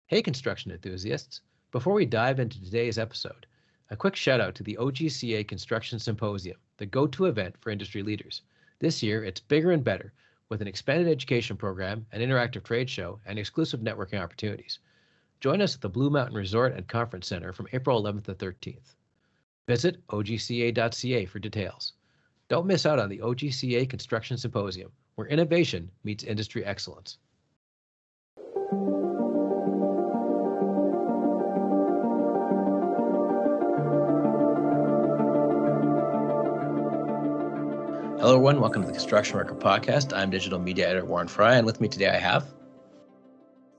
Hey, construction enthusiasts. Before we dive into today's episode, a quick shout out to the OGCA Construction Symposium, the go-to event for industry leaders. This year, it's bigger and better with an expanded education program, an interactive trade show, and exclusive networking opportunities. Join us at the Blue Mountain Resort and Conference Center from April 11th to 13th. Visit ogca.ca for details. Don't miss out on the OGCA Construction Symposium, where innovation meets industry excellence. Hello, everyone. Welcome to the Construction Worker Podcast. I'm digital media editor Warren Frey, and with me today I have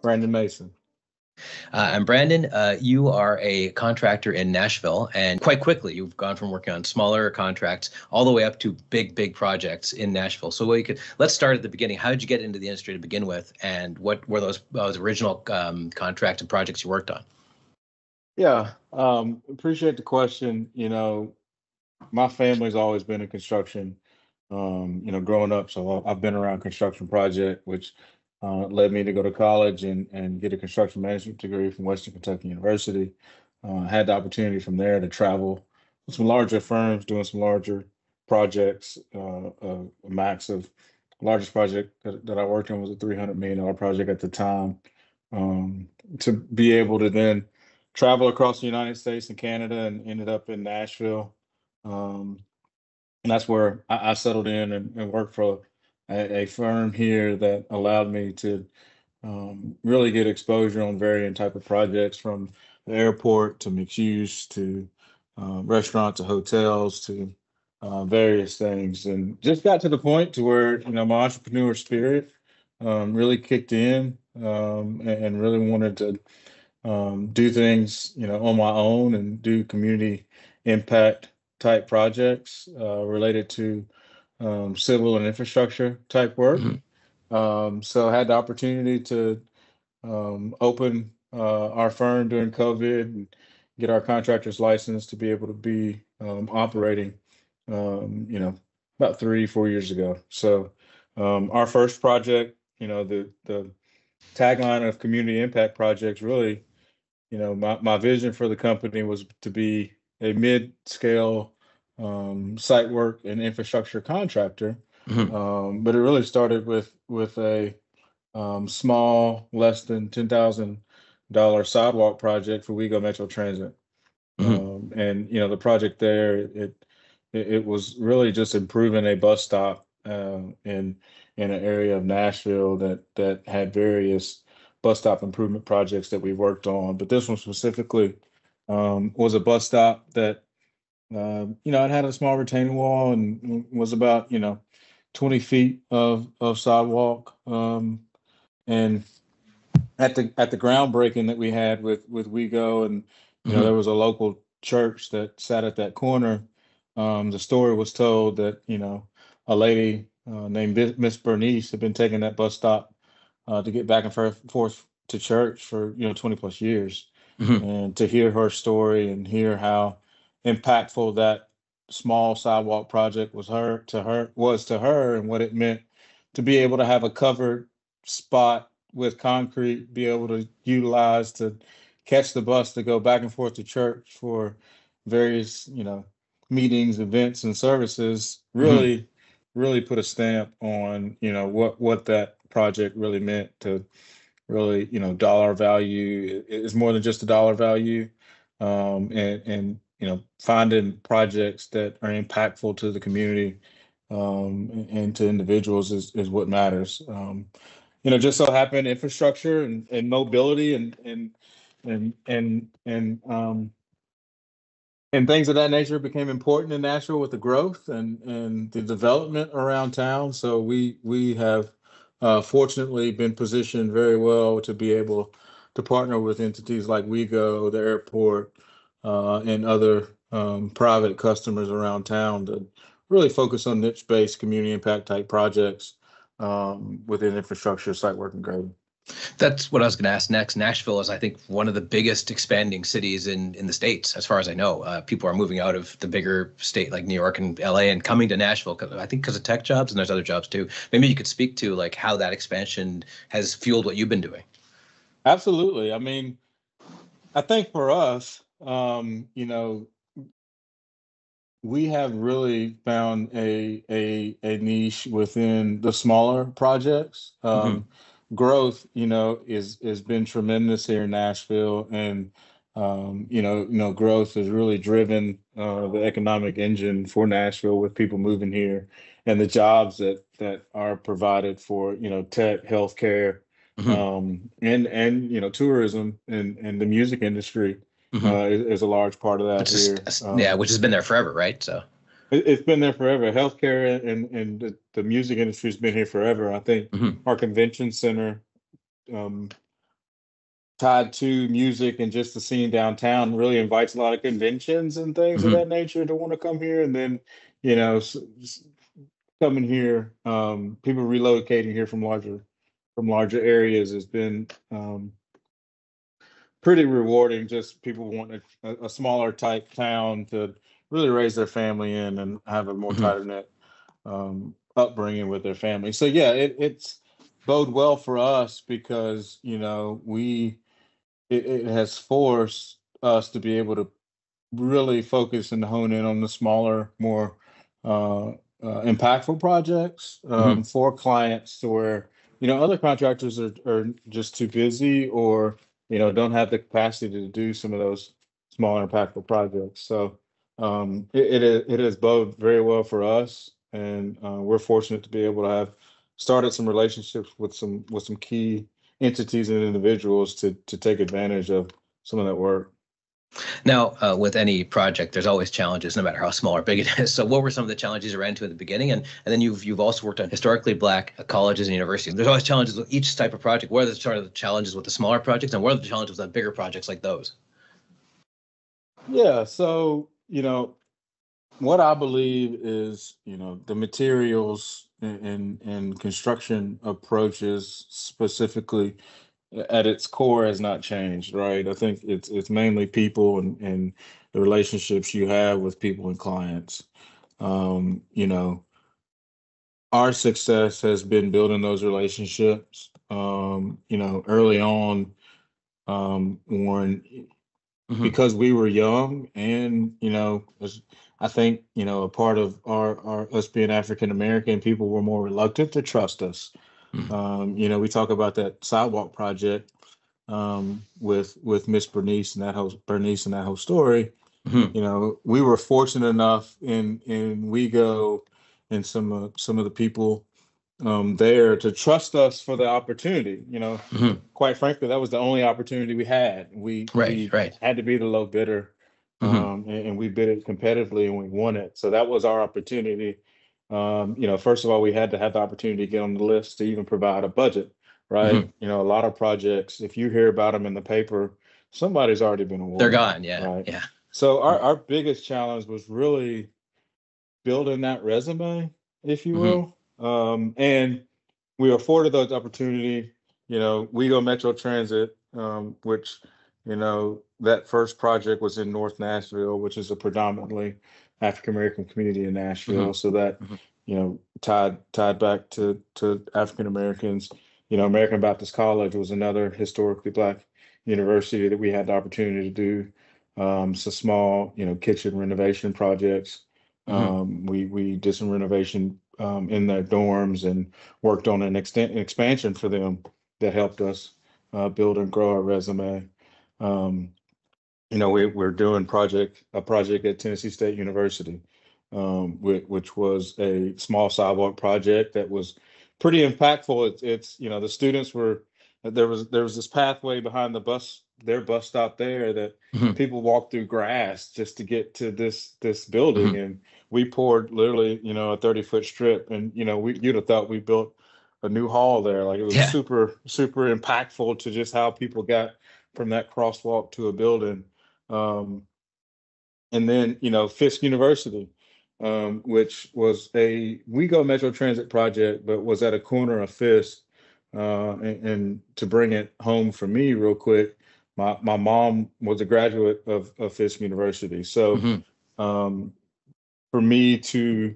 Brandon Mason. I'm Brandon. You are a contractor in Nashville, and quite quickly you've gone from working on smaller contracts all the way up to big projects in Nashville. So let's start at the beginning. How did you get into the industry to begin with, and what were those original contracts and projects you worked on? Yeah, appreciate the question. My family's always been in construction. Growing up, so I've been around construction project, which led me to go to college and get a construction management degree from Western Kentucky University. Had the opportunity from there to travel with some larger firms doing some larger projects. A max of largest project that I worked on was a $300 million project at the time. To be able to then travel across the United States and Canada and ended up in Nashville. And that's where I settled in and worked for a firm here that allowed me to really get exposure on varying type of projects, from the airport to mixed use to restaurants to hotels to various things, and just got to the point to where my entrepreneur spirit really kicked in, and really wanted to do things on my own and do community impact type projects related to civil and infrastructure type work. So I had the opportunity to open our firm during COVID and get our contractor's license to be able to be operating, about 3-4 years ago. So our first project, the tagline of community impact projects, really, my vision for the company was to be a mid-scale site work and infrastructure contractor. But it really started with a small, less than $10,000 sidewalk project for WeGo Metro Transit. And the project there, it was really just improving a bus stop in an area of Nashville that had various bus stop improvement projects that we worked on. But this one specifically was a bus stop that it had a small retaining wall and was about 20 feet of sidewalk. And at the groundbreaking that we had with WeGo, and there was a local church that sat at that corner. The story was told that a lady named Miss Bernice had been taking that bus stop to get back and forth to church for 20 plus years. And to hear her story and hear how impactful that small sidewalk project was to her, and what it meant to be able to have a covered spot with concrete, be able to utilize to catch the bus to go back and forth to church for various meetings, events, and services, really put a stamp on what that project really meant to really dollar value. Is more than just a dollar value, and finding projects that are impactful to the community and to individuals is what matters. Just so happened infrastructure and mobility and things of that nature became important in Nashville with the growth and the development around town. So we have fortunately been positioned very well to be able to partner with entities like WeGo, the airport, and other private customers around town to really focus on niche-based community impact type projects within infrastructure, site work, and grading. That's what I was going to ask next. Nashville is, I think, one of the biggest expanding cities in the States, as far as I know. People are moving out of the bigger state like New York and LA and coming to Nashville, I think because of tech jobs, and there's other jobs too. Maybe you could speak to how that expansion has fueled what you've been doing. Absolutely. I mean, I think for us, we have really found a niche within the smaller projects. Growth, is been tremendous here in Nashville, and growth has really driven the economic engine for Nashville with people moving here, and the jobs that are provided for tech, healthcare, and tourism and the music industry is a large part of that here. Yeah, which has been there forever, right? So it's been there forever. Healthcare and the music industry has been here forever. I think our convention center, tied to music and just the scene downtown, really invites a lot of conventions and things of that nature to want to come here. And then, coming here, people relocating here from larger areas has been pretty rewarding. Just people want a smaller type town to really raise their family in and have a more tighter knit upbringing with their family. So yeah, it's bode well for us because it has forced us to be able to really focus and hone in on the smaller, more impactful projects for clients to where other contractors are just too busy or don't have the capacity to do some of those smaller impactful projects. So it has bode very well for us, and we're fortunate to be able to have started some relationships with some key entities and individuals to take advantage of some of that work. Now, with any project, there's always challenges, no matter how small or big it is. So, what were some of the challenges you ran into at the beginning? And then you've also worked on historically Black colleges and universities. There's always challenges with each type of project. What are the sort of the challenges with the smaller projects, and what are the challenges with bigger projects like those? Yeah, so what I believe is the materials and construction approaches specifically at its core has not changed, right? I think it's mainly people and the relationships you have with people and clients. Our success has been building those relationships. Early on, Warren, because we were young and I think a part of our us being African American, people were more reluctant to trust us. We talk about that sidewalk project with Miss Bernice and that whole story. We were fortunate enough in WeGo and some of the people there to trust us for the opportunity. Quite frankly, that was the only opportunity we had. We had to be the low bidder, and we bid it competitively and we won it. So that was our opportunity. First of all, we had to have the opportunity to get on the list to even provide a budget, right? A lot of projects, if you hear about them in the paper, somebody's already been awarded. They're gone, yeah, right? Yeah. So our biggest challenge was really building that resume, if you will. And we afforded those opportunity. We go Metro Transit, which, that first project was in North Nashville, which is a predominantly African American community in Nashville. So that, tied back to African Americans. American Baptist College was another historically Black university that we had the opportunity to do some small, kitchen renovation projects. We did some renovation in their dorms and worked on an expansion for them that helped us build and grow our resume. We're doing a project at Tennessee State University, which was a small sidewalk project that was pretty impactful. It's the students there was this pathway behind their bus stop there that people walk through grass just to get to this building, and we poured literally a 30-foot strip, and you'd have thought we built a new hall there. Like it was super impactful to just how people got from that crosswalk to a building. And then Fisk University, which was a WeGo Metro Transit project, but was at a corner of Fisk. And to bring it home for me real quick, my mom was a graduate of Fisk University. So for me to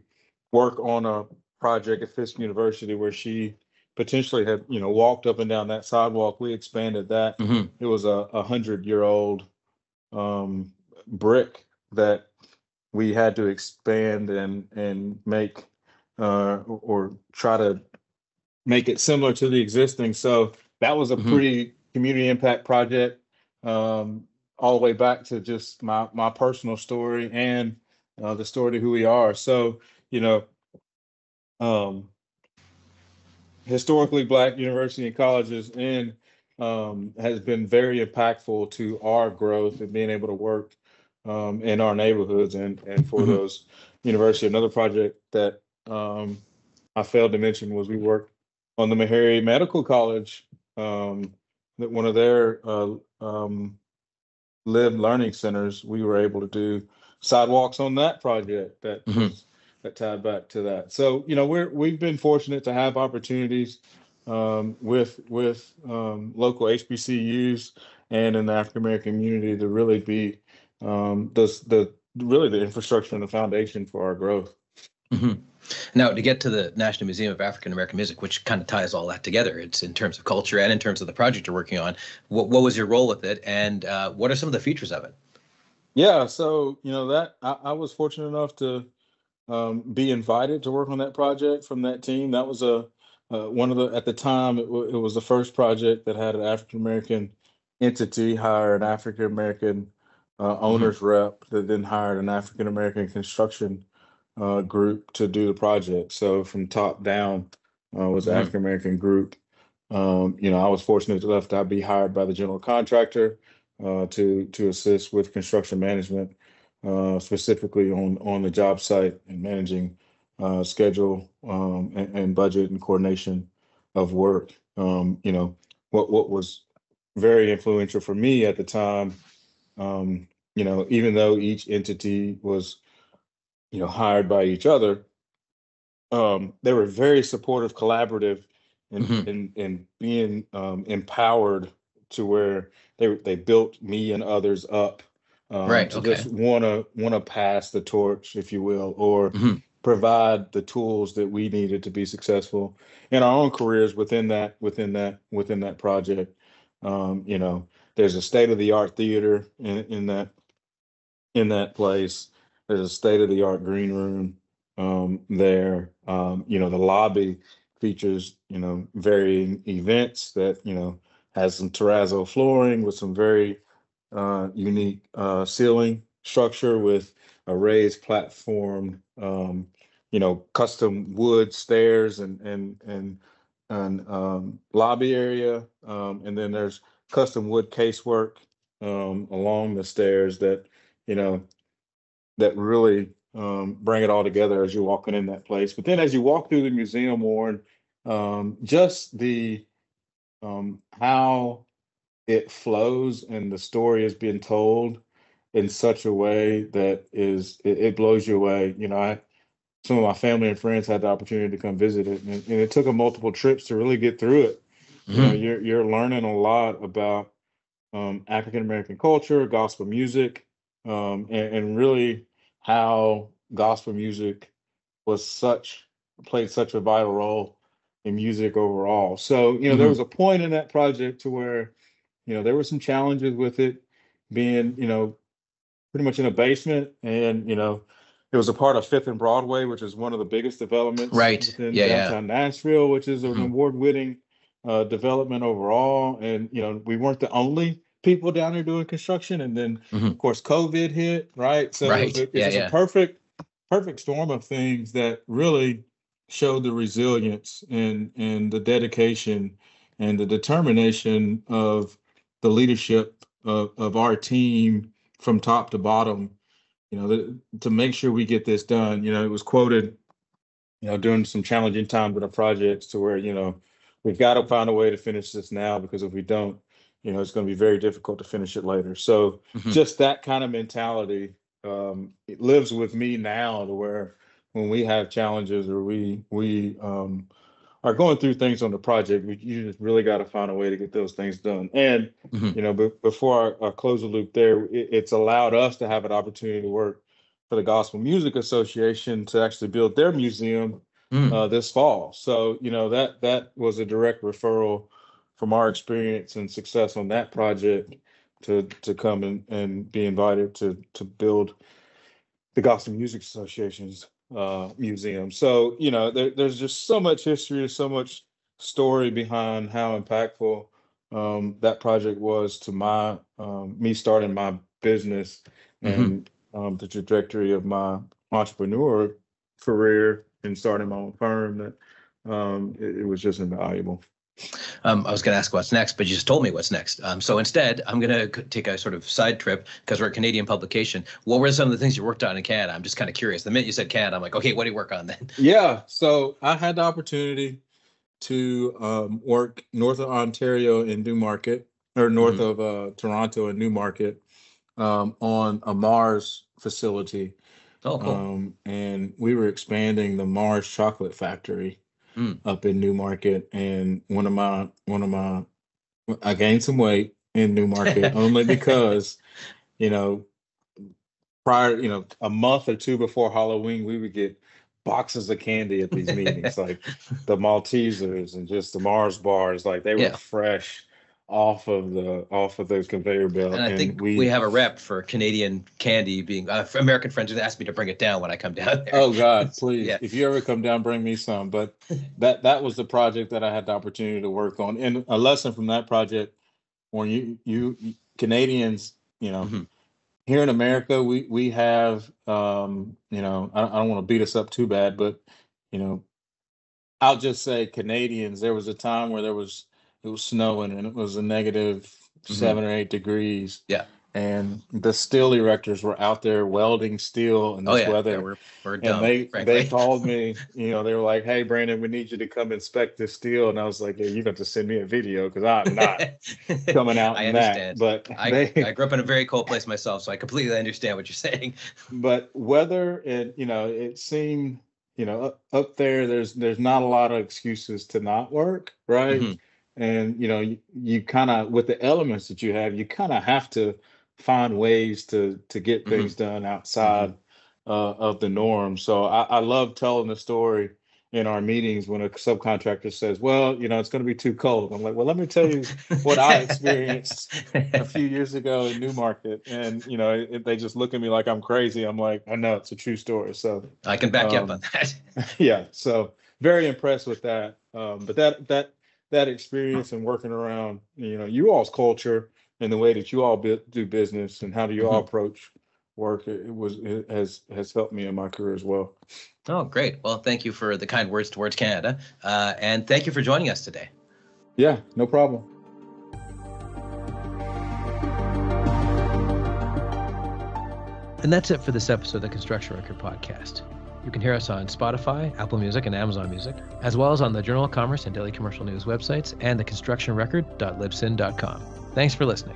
work on a project at Fisk University where she potentially had, walked up and down that sidewalk. We expanded that. It was a 100-year-old brick that we had to expand and make or try to make it similar to the existing. So that was a pretty community impact project, all the way back to just my personal story and the story of who we are. So, um, historically Black university and colleges and has been very impactful to our growth and being able to work in our neighborhoods and for those university. Another project that I failed to mention was we worked on the Meharry Medical College, that one of their lived learning centers. We were able to do sidewalks on that project that tied back to that. So we've been fortunate to have opportunities with local HBCUs and in the African American community to really be really the infrastructure and the foundation for our growth. Now, to get to the National Museum of African American Music, which kind of ties all that together, it's in terms of culture and in terms of the project you're working on. What was your role with it, and what are some of the features of it? Yeah, so that I was fortunate enough to be invited to work on that project from that team. That was one of the, at the time, it was the first project that had an African American entity hire an African American owner's rep that then hired an African American construction group to do the project. So from top down was the African American group. I was fortunate enough to be hired by the general contractor to assist with construction management, specifically on the job site and managing schedule and budget and coordination of work. What was very influential for me at the time, even though each entity was hired by each other, they were very supportive, collaborative, and being empowered to where they built me and others up to just want to pass the torch, if you will, or provide the tools that we needed to be successful in our own careers within that project. There's a state-of-the-art theater in that place. There's a state-of-the-art green room there. The lobby features, varying events that, has some terrazzo flooring with some very unique ceiling structure with a raised platform, custom wood stairs and lobby area. And then there's custom wood casework along the stairs that, that really bring it all together as you're walking in that place. But then as you walk through the museum, Warren, just the how it flows and the story is being told in such a way that it blows you away. Some of my family and friends had the opportunity to come visit it, and it took them multiple trips to really get through it. You're learning a lot about African American culture, gospel music, and really how gospel music played such a vital role in music overall. So, there was a point in that project to where, there were some challenges with it being, pretty much in a basement, and, it was a part of Fifth and Broadway, which is one of the biggest developments within downtown Nashville, which is an award-winning development overall. And, we weren't the only people down there doing construction. And then, of course, COVID hit, right? So it's a perfect storm of things that really showed the resilience and the dedication and the determination of the leadership of our team from top to bottom, to make sure we get this done. It was quoted, during some challenging times with our projects to where, we've got to find a way to finish this now, because if we don't, it's going to be very difficult to finish it later. So just that kind of mentality, it lives with me now, to where when we have challenges or we are going through things on the project, you just really got to find a way to get those things done. And, before I close the loop there, it's allowed us to have an opportunity to work for the Gospel Music Association to actually build their museum this fall. So, that was a direct referral from our experience and success on that project to come and be invited to build the Gospel Music Association's museum. So, there's just so much history, so much story behind how impactful that project was to my me starting my business and the trajectory of my entrepreneur career and starting my own firm. That it was just invaluable. I was going to ask what's next, but you just told me what's next. So instead, I'm going to take a sort of side trip because we're a Canadian publication. What were some of the things you worked on in Canada? I'm just kind of curious. The minute you said Canada, I'm like, okay, what do you work on then? Yeah, so I had the opportunity to work north of Ontario in Newmarket, or north of Toronto in Newmarket, on a Mars facility. Oh, cool. And we were expanding the Mars chocolate factory up in Newmarket. And one of my I gained some weight in Newmarket only because, prior, a month or two before Halloween, we would get boxes of candy at these meetings, like the Maltesers and just the Mars bars, like they were fresh off of the conveyor belt. And I think we have a rep for Canadian candy being for American friends who asked me to bring it down when I come down there. Oh God, please. If you ever come down, bring me some. But that was the project that I had the opportunity to work on. And a lesson from that project, when you Canadians, here in America, we have, I don't want to beat us up too bad, but, I'll just say Canadians, there was a time where it was snowing and it was a negative 7 or 8 degrees. Yeah. And the steel erectors were out there welding steel in this weather. We're dumb, and they called me, they were like, "Hey, Brandon, we need you to come inspect this steel." And I was like, "Yeah, you got to send me a video because I'm not coming out in that." But I grew up in a very cold place myself, so I completely understand what you're saying. But weather, and it seemed, up there, there's not a lot of excuses to not work, right? And you kind of, with the elements that you have, you kind of have to find ways to get things done outside of the norm. So I love telling the story in our meetings when a subcontractor says, "Well, it's going to be too cold." I'm like, "Well, let me tell you what I experienced a few years ago in Newmarket." And they just look at me like I'm crazy. I'm like, "I know, it's a true story." So I can back you up on that. Yeah, so very impressed with that. But that experience and working around you all's culture and the way that you all do business and how do you all approach work, it has helped me in my career as well. Oh, great. Well, thank you for the kind words towards Canada. And thank you for joining us today. Yeah, no problem. And that's it for this episode of the Construction Record Podcast. You can hear us on Spotify, Apple Music, and Amazon Music, as well as on the Journal of Commerce and Daily Commercial News websites and the constructionrecord.libsyn.com. Thanks for listening.